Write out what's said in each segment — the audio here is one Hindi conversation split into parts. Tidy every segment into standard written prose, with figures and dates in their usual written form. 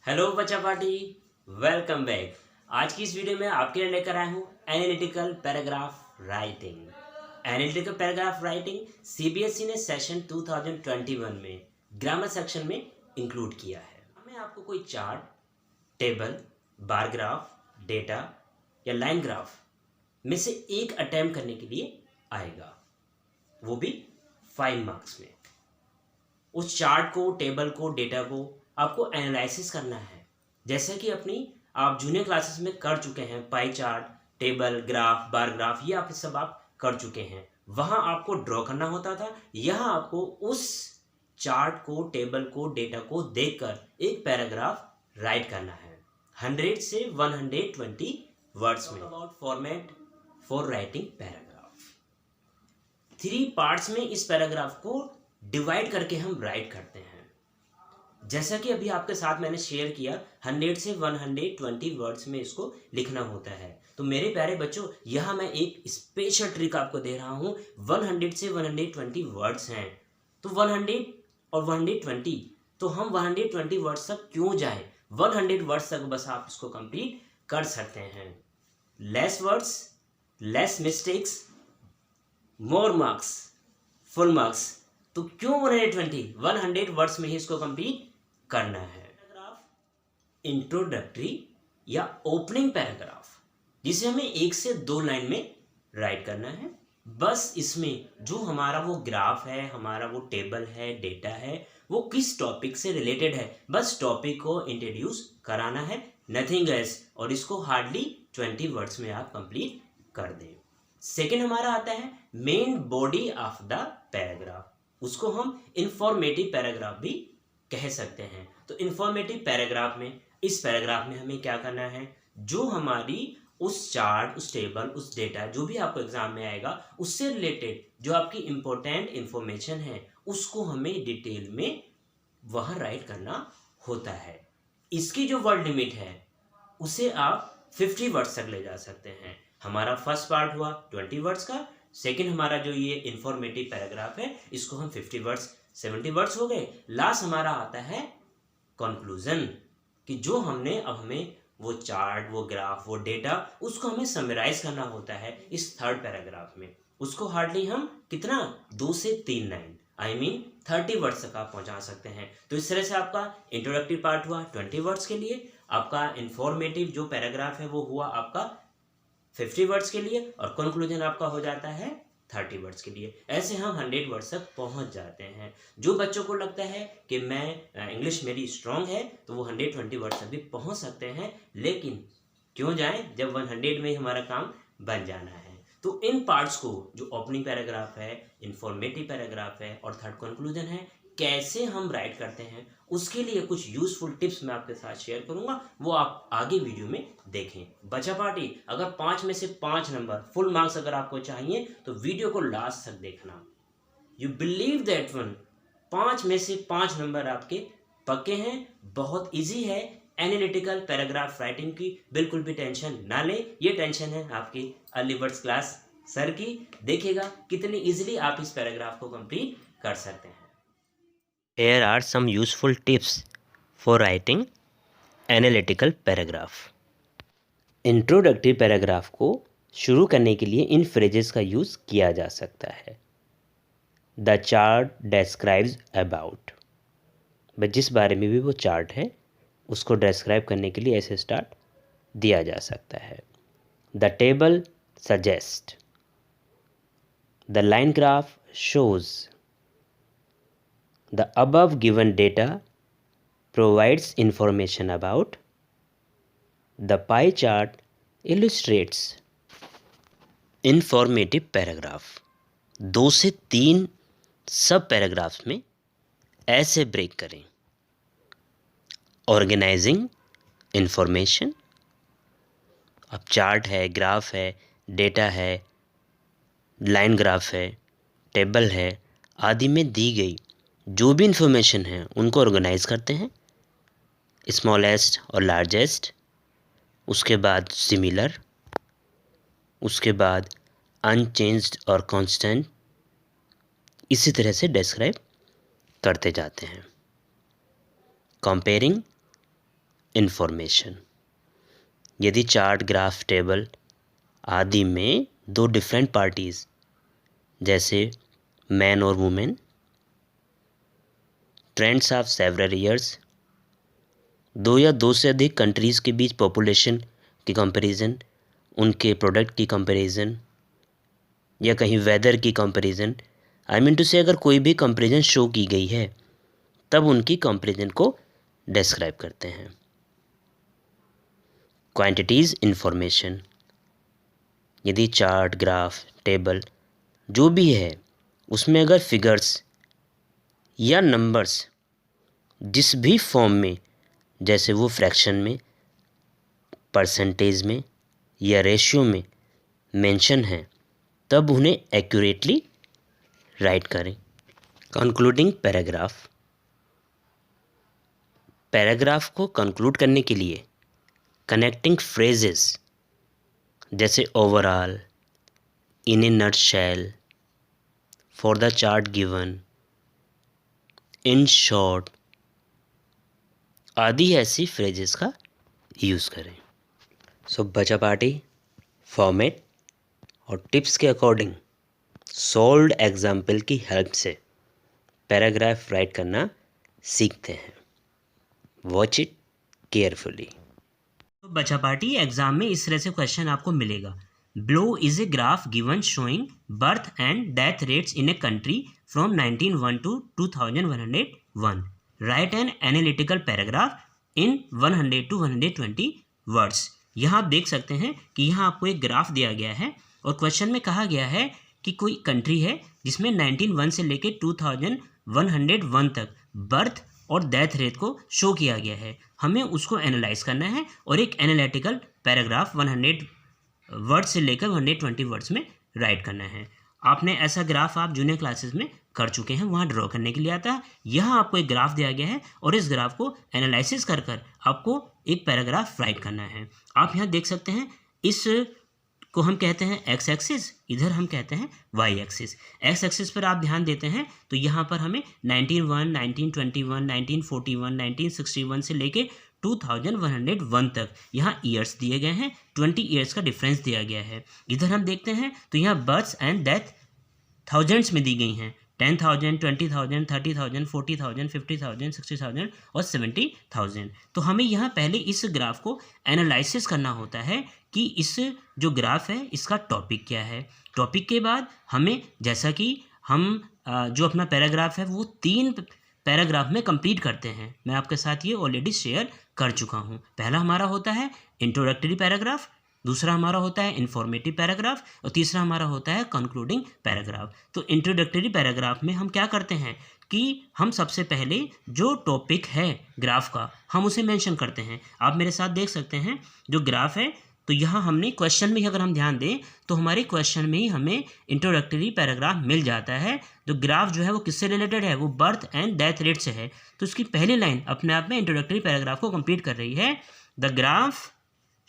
हेलो बच्चा पार्टी, वेलकम बैक। आज की इस वीडियो में आपके लिए लेकर आया हूँ analytical paragraph writing. Analytical paragraph writing CBSE ने सेशन 2021 में ग्रामर सेक्शन में इंक्लूड किया है। मैं आपको कोई chart, table, bar graph, data या लाइन ग्राफ में से एक अटेम्प्ट करने के लिए आएगा, वो भी 5 मार्क्स में। उस चार्ट को, टेबल को, डेटा को आपको एनालिसिस करना है, जैसे कि अपनी आप जूनियर क्लासेस में कर चुके हैं। Pie chart, table, graph, bar graph, ये आप सब आप कर चुके हैं। वहाँ आपको ड्रॉ करना होता था, यहाँ आपको उस चार्ट को, टेबल को, डेटा को देखकर एक पैराग्राफ राइट करना है 100 से 120 वर्ड्स में। About format for writing paragraph, 3 parts में इस पैराग्राफ को डिवाइड करके हम राइट करते हैं। जैसा कि अभी आपके साथ मैंने शेयर किया, 100 से 120 वर्ड्स में इसको लिखना होता है। तो मेरे प्यारे बच्चों, यहाँ मैं एक स्पेशल ट्रिक आपको दे रहा हूँ। 100 से 120 वर्ड्स हैं, तो 100 और 120, तो हम 120 वर्ड्स तक क्यों जाएं? 100 वर्ड्स तक बस आप इसको कंप्लीट कर सकते हैं। Less voids, less mistakes, more marks, full marks. तो क्यों 100 वर्ड्स में ही इसको कंप्लीट करना है। पैराग्राफ इंट्रोडक्टरी या ओपनिंग पैराग्राफ, जिसे हमें 1 से 2 लाइन में राइट करना है। बस इसमें जो हमारा वो ग्राफ है, हमारा वो टेबल है, डेटा है, वो किस टॉपिक से रिलेटेड है, बस टॉपिक को इंट्रोड्यूस कराना है, नथिंग एल्स। और इसको हार्डली 20 वर्ड्स में आप कंप्लीट कर दें। सेकेंड हमारा आता है main body of the paragraph, उसको हम इंफॉर्मेटिव पैराग्राफ भी कह सकते हैं। तो इंफॉर्मेटिव पैराग्राफ में, इस पैराग्राफ में हमें क्या करना है, जो हमारी उस चार्ट, उस टेबल, उस डेटा, जो भी आपको एग्जाम में आएगा, उससे रिलेटेड जो आपकी इंपॉर्टेंट इंफॉर्मेशन है, उसको हमें डिटेल में वहाँ राइट करना होता है। इसकी जो वर्ड लिमिट है उसे आप 50 वर्ड्स तक ले जा सकते हैं। हमारा फर्स्ट पार्ट हुआ 20 वर्ड्स का। सेकंड हमारा जो ये इंफॉर्मेटिव पैराग्राफ है, इसको हम 50 वर्ड्स, 70 वर्ड्स हो गए। लास्ट हमारा आता है कंक्लूजन, कि जो हमने, अब हमें वो चार्ट, वो ग्राफ, वो डेटा, उसको हमें समराइज करना होता है इस थर्ड पैराग्राफ में। उसको हार्डली हम कितना, 2 से 3 लाइन, आई मीन 30 वर्ड्स तक आप पहुंचा सकते हैं। तो इस तरह से आपका इंट्रोडक्टिव पार्ट हुआ 20 वर्ड्स के लिए, आपका इंफॉर्मेटिव जो पैराग्राफ है वो हुआ आपका 50 वर्ड्स के लिए, और कंक्लूजन आपका हो जाता है 30 वर्ड्स के लिए। ऐसे हम 100 वर्ड्स तक पहुंच जाते हैं। जो बच्चों को लगता है कि मैं इंग्लिश मेरी स्ट्रांग है, तो वो 120 वर्ड्स तक भी पहुंच सकते हैं। लेकिन क्यों जाएं जब 100 में ही हमारा काम बन जाना है। तो इन पार्ट्स को, जो ओपनिंग पैराग्राफ है, इंफॉर्मेटिव पैराग्राफ है और थर्ड कंक्लूजन है, कैसे हम राइट करते हैं, उसके लिए कुछ यूजफुल टिप्स मैं आपके साथ शेयर करूंगा, वो आप आगे वीडियो में देखें। बच्चा पार्टी, अगर 5 में से 5 नंबर फुल मार्क्स अगर आपको चाहिए, तो वीडियो को लास्ट तक देखना। यू बिलीव दैट वन, 5 में से 5 नंबर आपके पक्के हैं। बहुत ईजी है एनालिटिकल पैराग्राफ राइटिंग की, बिल्कुल भी टेंशन ना लें। ये टेंशन है आपकी अर्ली बर्ड्स क्लास सर की। देखिएगा कितनी इजीली आप इस पैराग्राफ को कंप्लीट कर सकते हैं। Here are some useful tips for writing analytical paragraph. Introductive paragraph को शुरू करने के लिए इन फ्रेजेस का यूज़ किया जा सकता है। द चार्ट डिस्क्राइब्स अबाउट, बस जिस बारे में भी वो चार्ट है उसको डिस्क्राइब करने के लिए ऐसे स्टार्ट दिया जा सकता है। The table suggest, the line graph shows, the above given data provides information about, the pie chart illustrates। Informative paragraph 2 से 3 सब पैराग्राफ्स में ऐसे ब्रेक करें। ऑर्गेनाइजिंग इंफॉर्मेशन, अब चार्ट है, ग्राफ है, डेटा है, लाइन ग्राफ है, टेबल है आदि में दी गई जो भी इंफॉर्मेशन है उनको ऑर्गेनाइज करते हैं, स्मॉलेस्ट और लार्जेस्ट, उसके बाद सिमिलर, उसके बाद अनचेंज्ड और कांस्टेंट, इसी तरह से डिस्क्राइब करते जाते हैं। Comparing information. यदि चार्ट, ग्राफ, टेबल आदि में दो डिफरेंट पार्टीज जैसे मैन और women, trends of several years, दो या दो से अधिक कंट्रीज़ के बीच पॉपुलेशन की कंपैरिजन, उनके प्रोडक्ट की कंपैरिजन या कहीं वेदर की कंपैरिजन, आई मीन टू से अगर कोई भी कंपैरिजन शो की गई है तब उनकी कंपैरिजन को डिस्क्राइब करते हैं। क्वांटिटीज़ इंफॉर्मेशन, यदि चार्ट, ग्राफ, टेबल जो भी है उसमें अगर फिगर्स या नंबर्स जिस भी फॉर्म में, जैसे वो फ्रैक्शन में, परसेंटेज में या रेशियो में मेंशन है, तब उन्हें एक्यूरेटली राइट करें। कंक्लूडिंग पैराग्राफ, पैराग्राफ को कंक्लूड करने के लिए कनेक्टिंग फ्रेजेस जैसे overall, in A nutshell, for the chart given, in short आदि ऐसी फ्रेजेस का यूज़ करें। सो बचा पार्टी फॉर्मेट और टिप्स के अकॉर्डिंग सॉल्व्ड एग्जाम्पल की हेल्प से पैराग्राफ राइट करना सीखते हैं। Watch it carefully. तो बचा पार्टी एग्जाम में इस तरह से क्वेश्चन आपको मिलेगा। Below is a graph given showing birth and death rates in a country from 1901 to 2101. Write an analytical paragraph in 100 to 120 words. यहाँ आप देख सकते हैं कि यहाँ आपको एक ग्राफ दिया गया है और क्वेश्चन में कहा गया है कि कोई कंट्री है जिसमें 1901 से लेके 2101 तक बर्थ और डेथ रेट को शो किया गया है। हमें उसको एनालाइज करना है और एक एनालिटिकल पैराग्राफ 100 वर्ड्स से लेकर 120 वर्ड्स में राइट करना है। आपने ऐसा ग्राफ आप जूनियर क्लासेस में कर चुके हैं, वहाँ ड्रॉ करने के लिए आता है। यहाँ आपको एक ग्राफ दिया गया है और इस ग्राफ को एनालिसिस कर कर आपको एक पैराग्राफ राइट करना है। आप यहाँ देख सकते हैं, इस को हम कहते हैं एक्स एक्सिस, इधर हम कहते हैं वाई एक्सिस। एक्स एक्सिस पर आप ध्यान देते हैं तो यहाँ पर हमें 1901, 1921, 1941, 1961 से लेके 2101 तक यहाँ ईयर्स दिए गए हैं, 20 ईयर्स का डिफरेंस दिया गया है। इधर हम देखते हैं तो यहाँ बर्थ्स एंड डेथ थाउजेंड्स में दी गई हैं, 10,000, 20,000, 30,000, 40,000, 50,000, 60,000 और 70,000। तो हमें यहाँ पहले इस ग्राफ को एनालिसिस करना होता है कि इस जो ग्राफ है इसका टॉपिक क्या है। टॉपिक के बाद हमें, जैसा कि हम जो अपना पैराग्राफ है वो 3 पैराग्राफ में कंप्लीट करते हैं। मैं आपके साथ ये ऑलरेडी शेयर कर चुका हूँ। पहला हमारा होता है इंट्रोडक्टरी पैराग्राफ, दूसरा हमारा होता है इन्फॉर्मेटिव पैराग्राफ और तीसरा हमारा होता है कंक्लूडिंग पैराग्राफ। तो इंट्रोडक्टरी पैराग्राफ में हम क्या करते हैं कि हम सबसे पहले जो टॉपिक है ग्राफ का हम उसे मेंशन करते हैं। आप मेरे साथ देख सकते हैं जो ग्राफ है, तो यहाँ हमने क्वेश्चन में ही अगर हम ध्यान दें तो हमारे क्वेश्चन में ही हमें इंट्रोडक्टरी पैराग्राफ मिल जाता है। जो ग्राफ जो है वो किससे रिलेटेड है, वो बर्थ एंड डेथ रेट से है। तो उसकी पहली लाइन अपने आप में इंट्रोडक्टरी पैराग्राफ को कंप्लीट कर रही है। The graph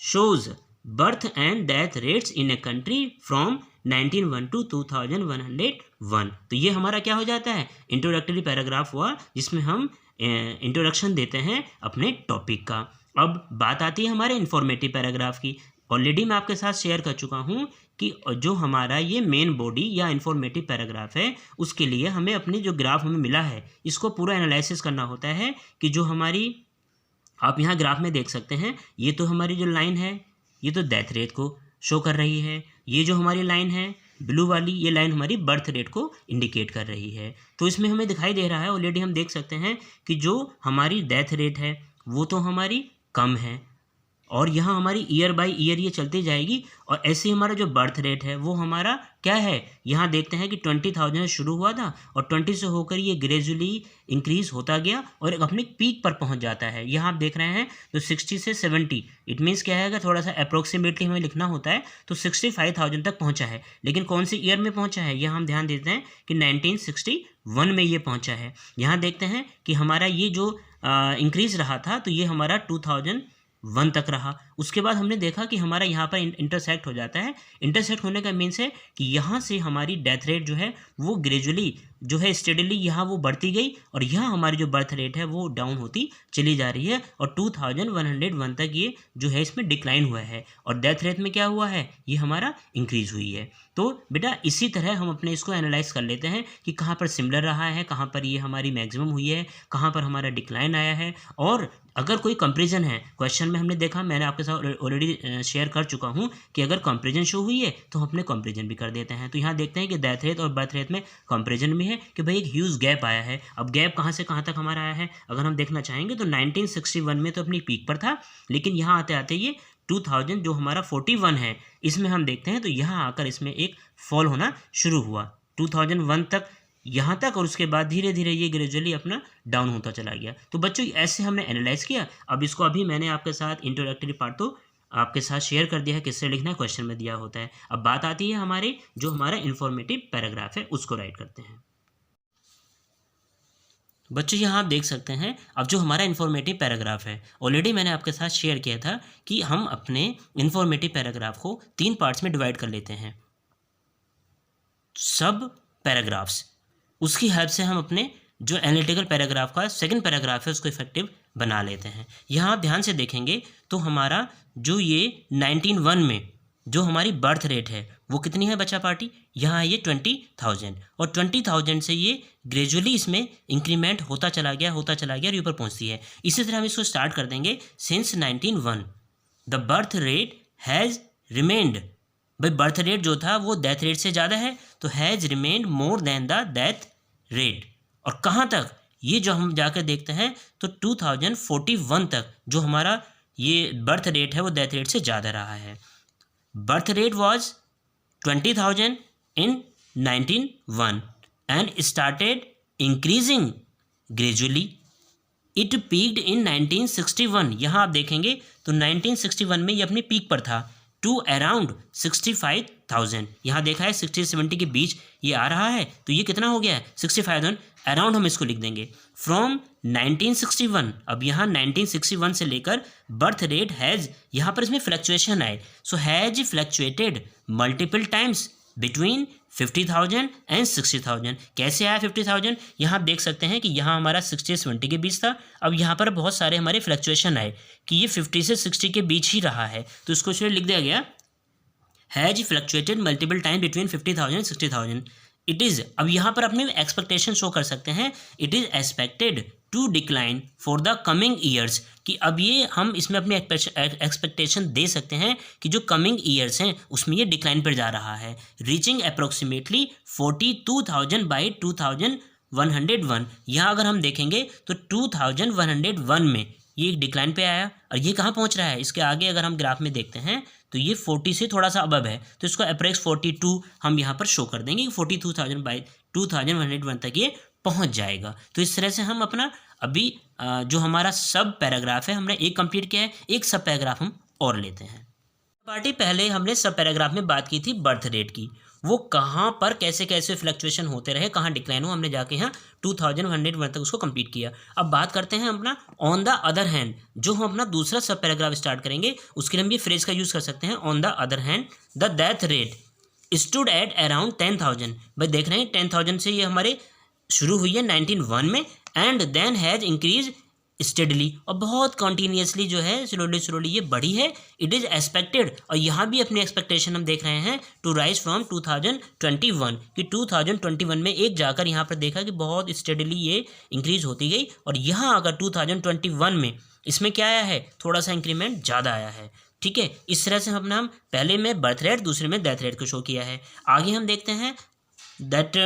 shows birth and death rates in a country from 1901 to 2101। तो ये हमारा क्या हो जाता है, इंट्रोडक्टरी पैराग्राफ हुआ जिसमें हम इंट्रोडक्शन देते हैं अपने टॉपिक का। अब बात आती है हमारे इन्फॉर्मेटिव पैराग्राफ की। ऑलरेडी मैं आपके साथ शेयर कर चुका हूँ कि जो हमारा ये मेन बॉडी या इन्फॉर्मेटिव पैराग्राफ है उसके लिए हमें अपनी जो ग्राफ हमें मिला है इसको पूरा एनालिसिस करना होता है कि जो हमारी, आप यहाँ ग्राफ में देख सकते हैं, ये तो हमारी जो लाइन है ये तो डेथ रेट को शो कर रही है। ये जो हमारी लाइन है ब्लू वाली, ये लाइन हमारी बर्थ रेट को इंडिकेट कर रही है। तो इसमें हमें दिखाई दे रहा है, ऑलरेडी हम देख सकते हैं कि जो हमारी डेथ रेट है वो तो हमारी कम है और यहाँ हमारी ईयर बाय ईयर ये चलती जाएगी। और ऐसे ही हमारा जो बर्थ रेट है वो हमारा क्या है, यहाँ देखते हैं कि 20,000 से शुरू हुआ था और 20 से होकर ये ग्रेजुअली इंक्रीज होता गया और एक अपने पीक पर पहुँच जाता है। यहाँ आप देख रहे हैं तो 60 से 70, इट मीन्स क्या है, थोड़ा सा अप्रोक्सीमेटली हमें लिखना होता है, तो 65,000 तक पहुँचा है। लेकिन कौन से ईयर में पहुँचा है, यहाँ हम ध्यान देते हैं कि 1961 में ये पहुँचा है। यहाँ देखते हैं कि हमारा ये जो इंक्रीज रहा था तो ये हमारा 1 तक रहा। उसके बाद हमने देखा कि हमारा यहाँ पर इंटरसेक्ट हो जाता है। इंटरसेक्ट होने का मीन्स है कि यहाँ से हमारी डेथ रेट जो है वो ग्रेजुअली जो है स्टेडली यहाँ वो बढ़ती गई और यहाँ हमारी जो बर्थ रेट है वो डाउन होती चली जा रही है और 2101 तक ये जो है इसमें डिक्लाइन हुआ है और डेथ रेट में क्या हुआ है, ये हमारा इंक्रीज हुई है। तो बेटा इसी तरह हम अपने इसको एनालाइज कर लेते हैं कि कहाँ पर सिमिलर रहा है, कहाँ पर ये हमारी मैक्सिमम हुई है, कहाँ पर हमारा डिक्लाइन आया है। और अगर कोई कंपैरिजन है, क्वेश्चन में हमने देखा, मैंने आपके साथ ऑलरेडी शेयर कर चुका हूँ कि अगर कंपैरिजन शो हुई है तो हम अपने कंपैरिजन भी कर देते हैं। तो यहाँ देखते हैं कि डेथ रेट और बर्थ रेट में कंपैरिजन में है कि भाई एक ह्यूज गैप आया है। अब गैप कहाँ से कहाँ तक हमारा आया है अगर हम देखना चाहेंगे तो 1961 में तो अपनी पीक पर था, लेकिन यहाँ आते आते ये 2000 जो हमारा 41 है इसमें हम देखते हैं तो यहाँ आकर इसमें एक फॉल होना शुरू हुआ 2001 तक यहाँ तक, और उसके बाद धीरे धीरे ये ग्रेजुअली अपना डाउन होता चला गया। तो बच्चों ऐसे हमने एनालाइज किया। अब इसको अभी मैंने आपके साथ इंट्रोडक्टरी पार्ट तो आपके साथ शेयर कर दिया है, किससे लिखना है क्वेश्चन में दिया होता है। अब बात आती है हमारे जो हमारा इन्फॉर्मेटिव पैराग्राफ है उसको राइट करते हैं। बच्चों यहाँ आप देख सकते हैं अब जो हमारा इन्फॉर्मेटिव पैराग्राफ है ऑलरेडी मैंने आपके साथ शेयर किया था कि हम अपने इन्फॉर्मेटिव पैराग्राफ को 3 पार्ट्स में डिवाइड कर लेते हैं, सब पैराग्राफ्स। उसकी हेल्प से हम अपने जो एनालिटिकल पैराग्राफ का सेकंड पैराग्राफ है उसको इफेक्टिव बना लेते हैं। यहाँ आप ध्यान से देखेंगे तो हमारा जो ये 1901 में जो हमारी बर्थ रेट है वो कितनी है बच्चा पार्टी, यहाँ ये 20,000 और 20,000 से ये ग्रेजुअली इसमें इंक्रीमेंट होता चला गया और ऊपर पहुँचती है। इसी तरह हम इसको स्टार्ट कर देंगे। Since 1901 the birth rate has remained, भाई बर्थ रेट जो था वो डेथ रेट से ज़्यादा है तो has remained more than the death rate. और कहाँ तक, ये जो हम जाकर देखते हैं तो 2041 तक जो हमारा ये बर्थ रेट है वो डेथ रेट से ज़्यादा रहा है। Birth rate was 20,000 in 1901 and started increasing gradually. It peaked in 1961, यहाँ आप देखेंगे तो 1961 में ये अपनी पीक पर था टू अराउंड 65,000। यहाँ देखा है 60-70 के बीच ये आ रहा है तो ये कितना हो गया है 65,000 अराउंड, हम इसको लिख देंगे फ्रॉम 1961। अब यहाँ 1961 से लेकर बर्थ रेट हैज़, यहाँ पर इसमें फ्लक्चुएशन आए, so has fluctuated multiple times between 50,000 and 60,000। कैसे आया 50,000, यहाँ आप देख सकते हैं कि यहाँ हमारा 60-70 के बीच था। अब यहाँ पर बहुत सारे हमारे फ्लक्चुएशन आए कि ये 50 से 60 के बीच ही रहा है तो इसको इसमें लिख दिया गया has fluctuated multiple time between 50,000 and 60,000। It is, अब यहाँ पर अपने एक्सपेक्टेशन शो कर सकते हैं, it is expected to decline for the coming years, कि अब ये हम इसमें अपनी एक्सपेक्टेशन दे सकते हैं कि जो कमिंग ईयर्स हैं उसमें ये डिक्लाइन पर जा रहा है, रीचिंग अप्रोक्सीमेटली 42,000 बाई 2101। यहाँ अगर हम देखेंगे तो 2101 में ये एक डिक्लाइन पे आया और ये कहाँ पहुँच रहा है, इसके आगे अगर हम ग्राफ में देखते हैं तो ये 40 से थोड़ा सा अबव है तो इसको अप्रोक्स 42 हम यहाँ पर शो कर देंगे कि 42,000 बाई 2101 तक ये पहुँच जाएगा। तो इस तरह से हम अपना अभी जो हमारा सब पैराग्राफ है हमने एक कंप्लीट किया है, एक सब पैराग्राफ हम और लेते हैं। पार्टी पहले हमने सब पैराग्राफ में बात की थी बर्थ रेट की, वो कहाँ पर कैसे कैसे फ्लक्चुएशन होते रहे, कहाँ डिक्लाइन हो, हमने जाके यहाँ 2101 तक उसको कंप्लीट किया। अब बात करते हैं अपना ऑन द अदर हैंड, जो हम अपना दूसरा सब पैराग्राफ स्टार्ट करेंगे उसके लिए हम ये फ्रेज का यूज़ कर सकते हैं on the other hand the death rate stood at around 10,000। भाई देख रहे हैं 10,000 से ये हमारे शुरू हुई है 1901 में and then has increase steadily, और बहुत कॉन्टीन्यूसली जो है स्लोली ये बढ़ी है। इट इज़ एक्सपेक्टेड, और यहाँ भी अपनी एक्सपेक्टेशन हम देख रहे हैं टू राइज फ्रॉम 2021, कि 2021 में एक जाकर यहाँ पर देखा कि बहुत स्टेडली ये इंक्रीज होती गई, और यहाँ अगर 2021 में इसमें क्या आया है, थोड़ा सा इंक्रीमेंट ज़्यादा आया है। ठीक है, इस तरह से हमने हम पहले में बर्थ रेट दूसरे में डेथ रेट को शो किया है। आगे हम देखते हैं दैट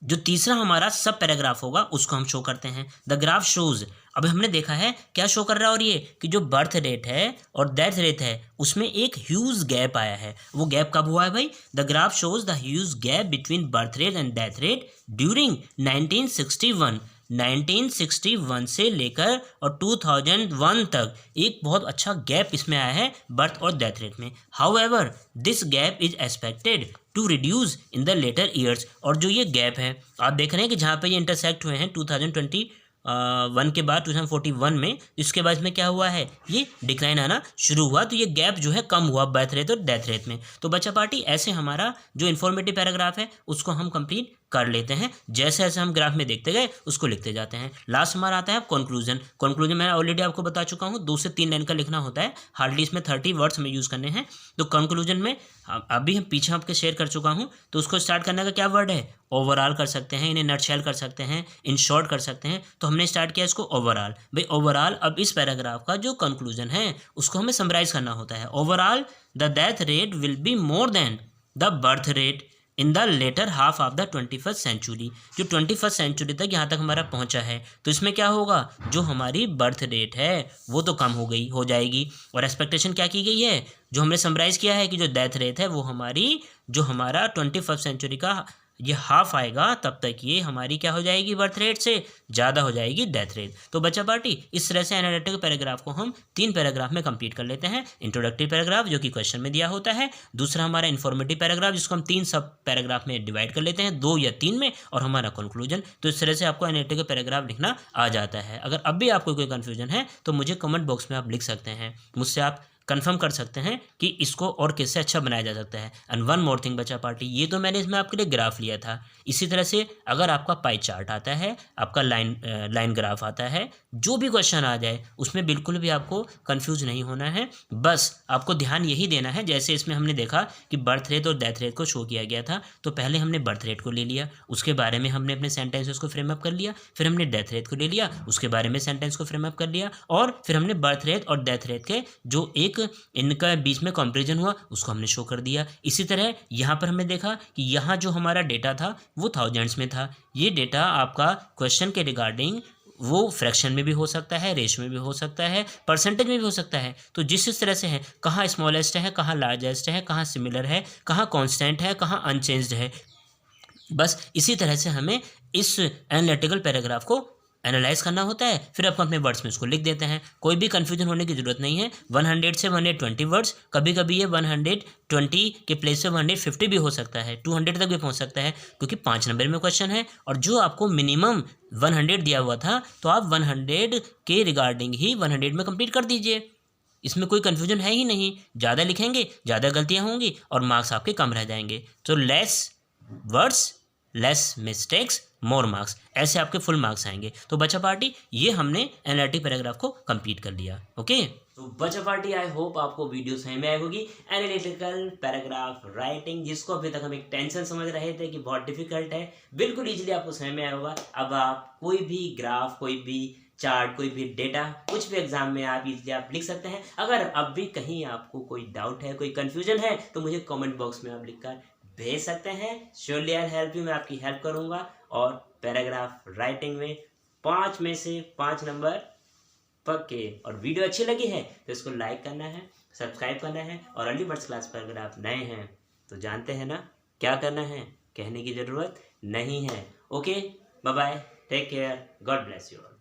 जो तीसरा हमारा सब पैराग्राफ होगा उसको हम शो करते हैं। द ग्राफ शोज, अब हमने देखा है क्या शो कर रहा है, और ये कि जो बर्थ रेट है और डेथ रेट है उसमें एक ह्यूज गैप आया है। वो गैप कब हुआ है भाई, the graph shows the huge gap between birth rate and death rate during 1961 से लेकर और 2001 तक एक बहुत अच्छा गैप इसमें आया है बर्थ और डेथ रेट में। However this gap is expected to reduce in the later years, और जो ये गैप है आप देख रहे हैं कि जहाँ पे ये इंटरसेक्ट हुए हैं 2020 1 के बाद 2041 में, इसके बाद में क्या हुआ है, ये डिक्लाइन आना शुरू हुआ, तो ये गैप जो है कम हुआ बर्थ रेट और डेथ रेट में। तो बच्चा पार्टी ऐसे हमारा जो इन्फॉर्मेटिव पैराग्राफ है उसको हम कंप्लीट कर लेते हैं, जैसे जैसे हम ग्राफ में देखते गए उसको लिखते जाते हैं। लास्ट हमारा आता है कंक्लूजन। कंक्लूजन मैं ऑलरेडी आपको बता चुका हूँ, 2 से 3 लाइन का लिखना होता है, हार्डली इसमें 30 वर्ड्स हमें यूज़ करने हैं। तो कंक्लूजन में अभी हम पीछे आपके शेयर कर चुका हूँ, तो उसको स्टार्ट करने का क्या वर्ड है, ओवरऑल कर सकते हैं, इन्हें नटशेल कर सकते हैं, इन शॉर्ट कर सकते हैं। तो हमने स्टार्ट किया इसको ओवरऑल। भाई ओवरऑल अब इस पैराग्राफ का जो कंक्लूजन है उसको हमें समराइज करना होता है। Overall the death rate will be more than the birth rate in the later half of the 21st century. जो 21st सेंचुरी तक यहाँ तक हमारा पहुँचा है, तो इसमें क्या होगा, जो हमारी बर्थ रेट है वो तो कम हो जाएगी। और एक्सपेक्टेशन क्या की गई है, जो हमने समराइज़ किया है कि जो डेथ रेट है वो हमारी, जो हमारा 21st सेंचुरी का ये हाफ आएगा तब तक ये हमारी क्या हो जाएगी, बर्थ रेट से ज़्यादा हो जाएगी डेथ रेट। तो बच्चा पार्टी इस तरह से एनालिटिकल पैराग्राफ को हम 3 पैराग्राफ में कंप्लीट कर लेते हैं। इंट्रोडक्टरी पैराग्राफ जो कि क्वेश्चन में दिया होता है, दूसरा हमारा इन्फॉर्मेटिव पैराग्राफ जिसको हम 3 सब पैराग्राफ में डिवाइड कर लेते हैं, 2 या 3 में, और हमारा कंक्लूजन। तो इस तरह से आपको एनालिटिकल पैराग्राफ लिखना आ जाता है। अगर अब भी आपको कोई कन्फ्यूजन है तो मुझे कमेंट बॉक्स में आप लिख सकते हैं, मुझसे आप कंफर्म कर सकते हैं कि इसको और किससे अच्छा बनाया जा सकता है। एंड वन मोर थिंग बच्चा पार्टी, ये तो मैंने इसमें आपके लिए ग्राफ लिया था। इसी तरह से अगर आपका पाई चार्ट आता है, आपका लाइन ग्राफ आता है, जो भी क्वेश्चन आ जाए उसमें बिल्कुल भी आपको कंफ्यूज नहीं होना है। बस आपको ध्यान यही देना है, जैसे इसमें हमने देखा कि बर्थ रेट और डेथ रेट को शो किया गया था, तो पहले हमने बर्थ रेट को ले लिया, उसके बारे में हमने अपने सेंटेंसेस को फ्रेम अप कर लिया, फिर हमने डेथ रेट को ले लिया, उसके बारे में सेंटेंस को फ्रेम अप कर लिया, और फिर हमने बर्थ रेट और डेथ रेट के जो एक इनका बीच में कंपैरिजन हुआ उसको हमने शो कर दिया। इसी तरह यहाँ पर हमने देखा कि यहाँ जो हमारा डेटा था वो थाउजेंड्स में था। ये डेटा आपका क्वेश्चन के रिगार्डिंग वो फ्रैक्शन में भी हो सकता है, रेशियो में भी हो सकता है, परसेंटेज में भी हो सकता है। तो जिस तरह से है, कहाँ स्मॉलेस्ट है, कहाँ लार्जेस्ट है, कहाँ सिमिलर है, कहाँ कांस्टेंट है, कहाँ अनचेंज्ड है, बस इसी तरह से हमें इस एनालिटिकल पैराग्राफ को एनालाइज करना होता है। फिर आप अपने वर्ड्स में उसको लिख देते हैं, कोई भी कन्फ्यूजन होने की जरूरत नहीं है। 100 से 120 वर्ड्स, कभी कभी ये 120 के प्लेस से 150 भी हो सकता है, 200 तक भी पहुंच सकता है, क्योंकि 5 नंबर में क्वेश्चन है। और जो आपको मिनिमम 100 दिया हुआ था, तो आप 100 के रिगार्डिंग ही 100 में कंप्लीट कर दीजिए। इसमें कोई कन्फ्यूजन है ही नहीं। ज़्यादा लिखेंगे ज़्यादा गलतियाँ होंगी और मार्क्स आपके कम रह जाएंगे। तो less voids, less mistakes, more marks, ऐसे आपके फुल मार्क्स आएंगे। तो बच्चा पार्टी ये हमने एनालिटिक पैराग्राफ को कंप्लीट कर लिया। ओके, तो बच्चा पार्टी आई होप आपको वीडियो समझ में आई होगी। एनालिटिकल पैराग्राफ राइटिंग, जिसको अभी तक हम एक टेंशन समझ रहे थे कि बहुत डिफिकल्ट है, बिल्कुल इजीली आपको समझ में आया होगा। अब आप कोई भी ग्राफ, कोई भी चार्ट, कोई भी डेटा, कुछ भी एग्जाम में आप इजीली आप लिख सकते हैं। अगर अब भी कहीं आपको कोई डाउट है, कोई कन्फ्यूजन है, तो मुझे कॉमेंट बॉक्स में आप लिखकर भेज सकते हैं। श्योरली आई हेल्प यू, मैं आपकी हेल्प करूंगा। और पैराग्राफ राइटिंग में 5 में से 5 नंबर पक्के। और वीडियो अच्छी लगी है तो इसको लाइक करना है, सब्सक्राइब करना है। और अर्ली बर्ड्स क्लास पर अगर आप नए हैं तो जानते हैं ना क्या करना है, कहने की ज़रूरत नहीं है। Okay, bye bye, take care, God bless you all.